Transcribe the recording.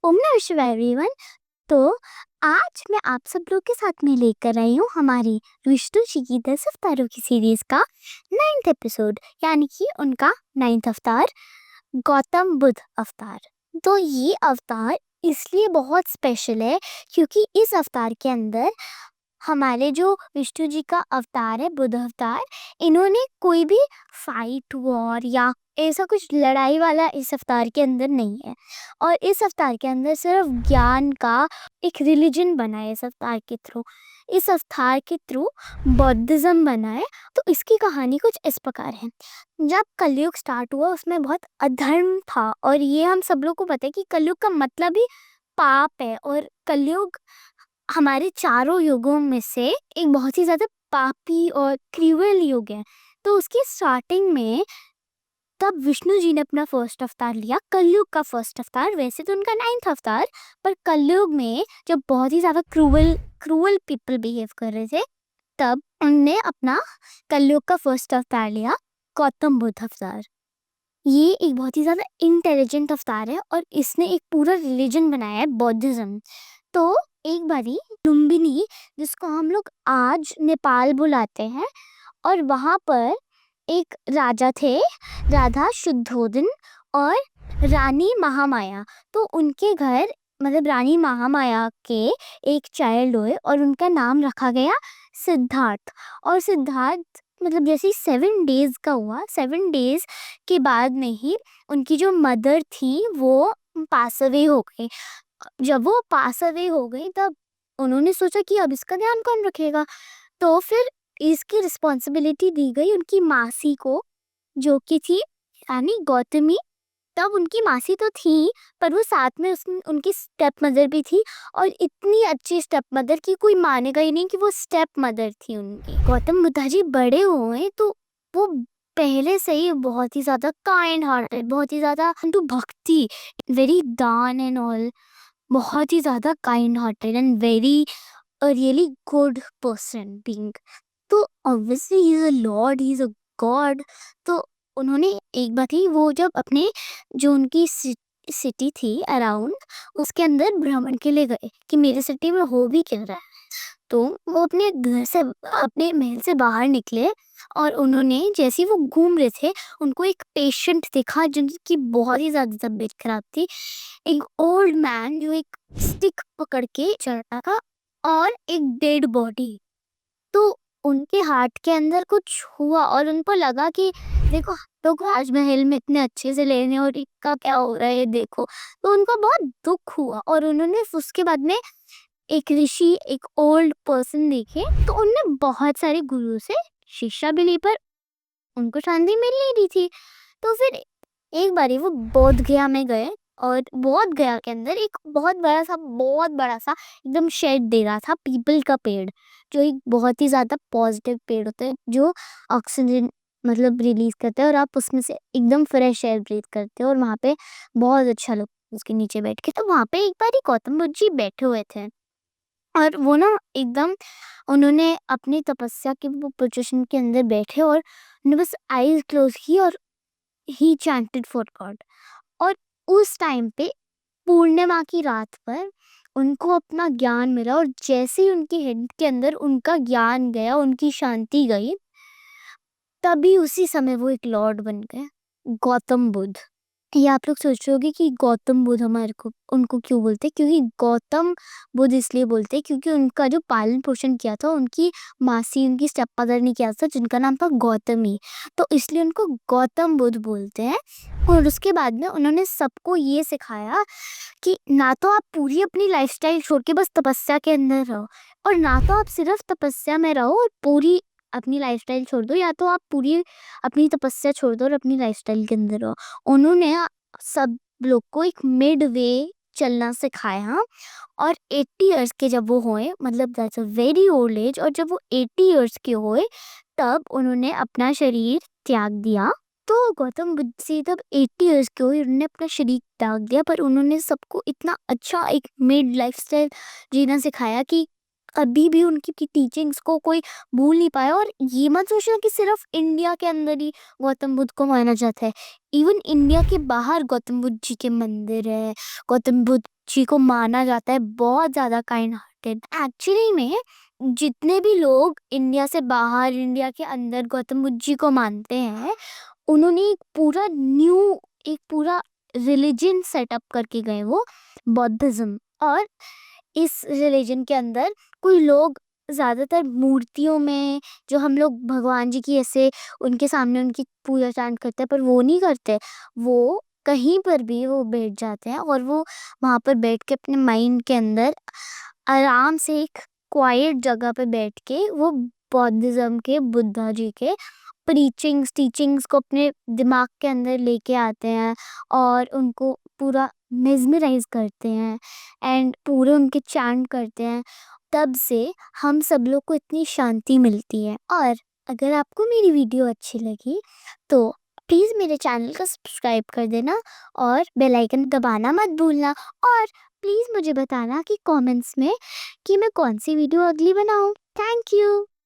ओम नमः शिवाय एवरीवन। तो आज मैं आप सब लोग के साथ में लेकर आई हूँ हमारी विष्णु जी की 10 अवतारों की सीरीज का 9th एपिसोड, यानी कि उनका 9th अवतार गौतम बुद्ध अवतार। तो ये अवतार इसलिए बहुत स्पेशल है क्योंकि इस अवतार के अंदर हमारे जो विष्णु जी का अवतार है बुद्ध अवतार, इन्होंने कोई भी फाइट वॉर या ऐसा कुछ लड़ाई वाला इस अवतार के अंदर नहीं है। और इस अवतार के अंदर सिर्फ ज्ञान का एक रिलीजन बना है। इस अवतार के थ्रू बौद्धिज्म बना है। तो इसकी कहानी कुछ इस प्रकार है। जब कलयुग स्टार्ट हुआ उसमें बहुत अधर्म था, और ये हम सब लोग को पता है कि कलयुग का मतलब ही पाप है। और कलयुग हमारे चारों युगों में से एक बहुत ही ज़्यादा पापी और क्रूअल युग है। तो उसकी स्टार्टिंग में तब विष्णु जी ने अपना फर्स्ट अवतार लिया, कलयुग का फर्स्ट अवतार। वैसे तो उनका 9th अवतार, पर कलयुग में जब बहुत ही ज़्यादा क्रूअल क्रूअल पीपल बिहेव कर रहे थे, तब उनने अपना कलयुग का फर्स्ट अवतार लिया, गौतम बुद्ध अवतार। ये एक बहुत ही ज़्यादा इंटेलिजेंट अवतार है और इसने एक पूरा रिलीजन बनाया है, बौद्धिज्म। तो एक बारी लुम्बिनी, जिसको हम लोग आज नेपाल बुलाते हैं, और वहाँ पर एक राजा थे, राधा शुद्धोधन और रानी महामाया। तो उनके घर मतलब रानी महामाया के एक चाइल्ड हुए और उनका नाम रखा गया सिद्धार्थ। और सिद्धार्थ मतलब जैसे 7 डेज का हुआ, 7 डेज के बाद में ही उनकी जो मदर थी वो पास अवे हो गई। जब वो पास अवे हो गई तब उन्होंने सोचा कि अब इसका ध्यान कौन रखेगा। तो फिर इसकी रिस्पॉन्सिबिलिटी दी गई उनकी मासी को, जो कि थी यानी गौतमी। तब उनकी मासी तो थी, पर वो साथ में उनकी स्टेप मदर भी थी। और इतनी अच्छी स्टेप मदर की कोई मानेगा ही नहीं कि वो स्टेप मदर थी उनकी। गौतम बुद्ध जी बड़े हुए तो वो पहले से ही बहुत ही ज्यादा काइंड हार्टेड, बहुत ही ज्यादा टू भक्ति, वेरी दान एंड ऑल, बहुत ही ज़्यादा kind hearted and very really good person being. तो obviously he is a lord, he is a god. तो उन्होंने एक बार ही वो जब अपने जो उनकी सिटी थी अराउंड, उसके अंदर भ्रमण के लिए गए कि मेरे सिटी में हो भी क्या रहा है। तो वो अपने घर से अपने महल से बाहर निकले, और उन्होंने जैसे ही वो घूम रहे थे उनको एक पेशेंट देखा जिनकी बहुत ही ज़्यादा तबीयत खराब थी। एक ओल्ड मैन जो एक स्टिक पकड़ के चल रहा था, और एक डेड बॉडी। तो उनके हार्ट के अंदर कुछ हुआ और उनको लगा कि देखो, लोग राजमहल में इतने अच्छे से ले रहे हैं और इनका क्या हो रहा है, देखो। तो उनको बहुत दुख हुआ और उन्होंने उसके बाद में एक ऋषि, एक ओल्ड पर्सन देखे। तो उनने बहुत सारे गुरु से शिक्षा भी ली, पर उनको शांति मिल नहीं रही थी। तो फिर एक बारी वो बोध गया में गए, और बोध गया के अंदर एक बहुत बड़ा सा एकदम शेड दे रहा था, पीपल का पेड़, जो एक बहुत ही ज्यादा पॉजिटिव पेड़ होता है, जो ऑक्सीजन मतलब रिलीज करते हैं, और आप उसमें से एकदम फ्रेश एयर ब्रीथ करते हो, और वहाँ पे बहुत अच्छा लगता है उसके नीचे बैठ के। तो वहाँ पे एक बारी गौतम बुद्ध जी बैठे हुए थे, और वो ना एकदम उन्होंने अपनी तपस्या के वो पोजीशन के अंदर बैठे, और उन्होंने बस आईज क्लोज की, और ही चैंटेड फॉर गॉड। और उस टाइम पे पूर्णिमा की रात पर उनको अपना ज्ञान मिला, और जैसे ही उनके हेड के अंदर उनका ज्ञान गया, उनकी शांति गई, तभी उसी समय वो एक लॉर्ड बन गए, गौतम बुद्ध। ये आप लोग सोच रहे होगे कि गौतम बुद्ध हमारे को उनको क्यों बोलते हैं, क्योंकि गौतम बुद्ध इसलिए बोलते हैं क्योंकि उनका जो पालन पोषण किया था उनकी मासी, उनकी स्टेप मदर ने किया था, जिनका नाम था गौतमी। तो इसलिए उनको गौतम बुद्ध बोलते हैं। और उसके बाद में उन्होंने सबको ये सिखाया कि ना तो आप पूरी अपनी लाइफस्टाइल छोड़ के बस तपस्या के अंदर रहो, और ना तो आप सिर्फ तपस्या में रहो और पूरी अपनी लाइफस्टाइल छोड़ दो, या तो आप पूरी अपनी तपस्या छोड़ दो और अपनी लाइफस्टाइल के अंदर रहो। उन्होंने सब लोग को एक मिड वे चलना सिखाया। और 80 इयर्स के जब वो हुए, मतलब that's a very old age, और जब वो 80 इयर्स के हुए तब उन्होंने अपना शरीर त्याग दिया। तो गौतम बुद्ध जी तब 80 इयर्स के हुए, उन्होंने अपना शरीर त्याग दिया, पर उन्होंने सबको इतना अच्छा एक मिड लाइफस्टाइल जीना सिखाया कि अभी भी उनकी टीचिंग्स को कोई भूल नहीं पाया। और ये मत सोचना कि सिर्फ इंडिया के अंदर ही गौतम बुद्ध को माना जाता है, इवन इंडिया के बाहर गौतम बुद्ध जी के मंदिर है, गौतम बुद्ध जी को माना जाता है बहुत ज़्यादा काइंड हार्टेड। एक्चुअली में जितने भी लोग इंडिया से बाहर, इंडिया के अंदर गौतम बुद्ध जी को मानते हैं, उन्होंने एक पूरा रिलीजन सेटअप करके गए, वो बौद्धिज्म। और इस रिलीजन के अंदर कोई लोग ज़्यादातर मूर्तियों में, जो हम लोग भगवान जी की ऐसे उनके सामने उनकी पूजा चांद करते हैं, पर वो नहीं करते। वो कहीं पर भी वो बैठ जाते हैं और वो वहाँ पर बैठ के अपने माइंड के अंदर आराम से एक क्वाइट जगह पे बैठ के वो बौद्धिज्म के, बुद्धा जी के टीचिंग्स को अपने दिमाग के अंदर लेके आते हैं और उनको पूरा मेस्मराइज करते हैं एंड पूरे उनके चैंट करते हैं। तब से हम सब लोग को इतनी शांति मिलती है। और अगर आपको मेरी वीडियो अच्छी लगी तो प्लीज़ मेरे चैनल को सब्सक्राइब कर देना और बेल आइकन दबाना मत भूलना। और प्लीज़ मुझे बताना कि कमेंट्स में कि मैं कौन सी वीडियो अगली बनाऊं। Thank you.